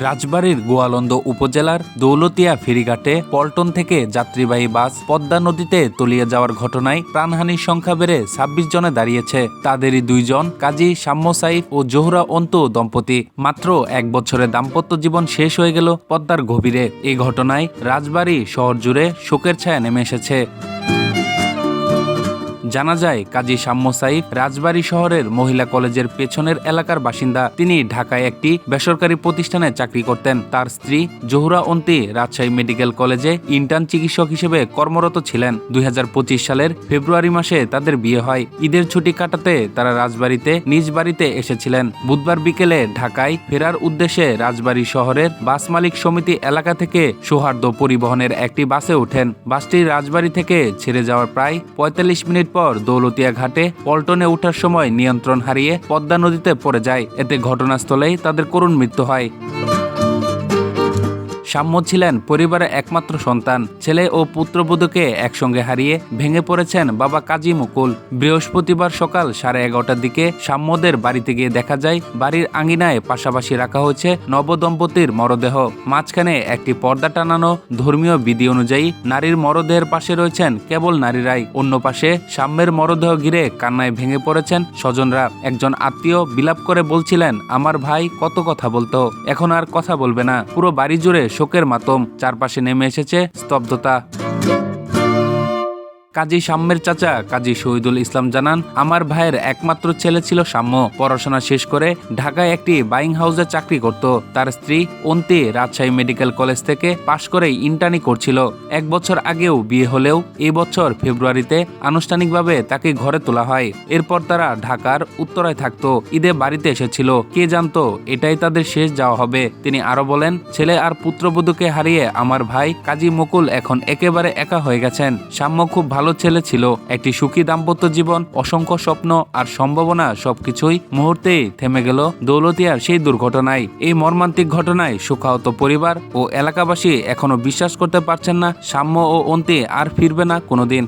রাজবাড়ীর গোয়ালন্দ উপজেলার দৌলতিয়া ফেরিঘাটে পল্টন থেকে যাত্রীবাহী বাস পদ্মা নদীতে তলিয়ে যাওয়ার ঘটনায় প্রাণহানির সংখ্যা বেড়ে ২৬ জনে দাঁড়িয়েছে। তাদেরই দুইজন কাজী সাম্য সাইফ ও জোহরা অন্তু দম্পতি। মাত্র ১ বছরের দাম্পত্য জীবন শেষ হয়ে গেল পদ্মার গভীরে। এই ঘটনায় রাজবাড়ী শহর জুড়ে শোকের ছায়া নেমে এসেছে। জানা যায়, কাজী সাম্য সাইফ রাজবাড়ী শহরের মহিলা কলেজের পেছনের এলাকার বাসিন্দা। তিনি ঢাকায় একটি বেসরকারি প্রতিষ্ঠানে চাকরি করতেন। তার স্ত্রী জোহরা অন্তি রাজশাহী মেডিকেল কলেজে ইন্টার্ন চিকিৎসক হিসেবে কর্মরত ছিলেন। ২০২৫ সালের ফেব্রুয়ারি মাসে তাদের বিয়ে হয়। ঈদের ছুটি কাটাতে তারা রাজবাড়ীতে নিজ বাড়িতে এসেছিলেন। বুধবার বিকেলে ঢাকায় ফেরার উদ্দেশ্যে রাজবাড়ী শহরের বাস মালিক সমিতি এলাকা থেকে সৌহার্দ্য পরিবহনের একটি বাসে ওঠেন। বাসটি রাজবাড়ী থেকে ছেড়ে যাওয়ার প্রায় ৪৫ মিনিট পর দৌলতিয়া ঘাটে পল্টনে ওঠার সময় নিয়ন্ত্রণ হারিয়ে পদ্মা নদীতে পড়ে যায়। এতে ঘটনাস্থলেই তাদের করুণ মৃত্যু হয়। সাম্য ছিলেন পরিবারের একমাত্র সন্তান। ছেলে ও পুত্রবধূকে একসঙ্গে হারিয়ে ভেঙে পড়েছেন বাবা কাজী মুকুল। বৃহস্পতিবার সকাল 11:30টার দিকে সাম্যদের বাড়িতে গিয়ে দেখা যায়, বাড়ির আঙিনায় পাশাপাশি রাখা হয়েছে নবদম্পতির মরদেহ। মাঝখানে একটি পর্দা টানানো। ধর্মীয় বিধি অনুযায়ী নারীর মরদেহের পাশে রয়েছেন কেবল নারীরাই। অন্য পাশে সাম্যের মরদেহ ঘিরে কান্নায় ভেঙে পড়েছেন স্বজনরা। একজন আত্মীয় বিলাপ করে বলছিলেন, আমার ভাই কত কথা বলতো, এখন আর কথা বলবে না। পুরো বাড়ি জুড়ে শোকের মাতম। চারপাশে নেমে এসেছে স্তব্ধতা। কাজী সাম্যের চাচা কাজী শহীদুল ইসলাম জানান, আমার ভাইয়ের একমাত্র ছেলে ছিল সাম্য। পড়াশোনা শেষ করে ঢাকায় একটি বাইং হাউসে চাকরি করত। তার স্ত্রী অন্তি রাজশাহী মেডিকেল কলেজ থেকে পাশ করেই ইন্টার্নি করছিল। ১ বছর আগেও বিয়ে হলেও এই বছর ফেব্রুয়ারিতে আনুষ্ঠানিকভাবে তাকে ঘরে তোলা হয়। এরপর তারা ঢাকার উত্তরায় থাকতো। ঈদে বাড়িতে এসেছিল। কে জানতো এটাই তাদের শেষ যাওয়া হবে। তিনি আরো বলেন, ছেলে আর পুত্রবধূকে হারিয়ে আমার ভাই কাজী মুকুল এখন একেবারে একা হয়ে গেছেন। সাম্য খুব ভালো ছেলে ছিল। একটি সুখী দাম্পত্য জীবন, অসংখ্য স্বপ্ন আর সম্ভাবনা সবকিছুই মুহূর্তেই থেমে গেল দৌলতিয়ার সেই দুর্ঘটনায়। এই মর্মান্তিক ঘটনায় শোকাহত পরিবার ও এলাকাবাসী এখনো বিশ্বাস করতে পারছেন না সাম্য ও অন্তি আর ফিরবে না কোনোদিন।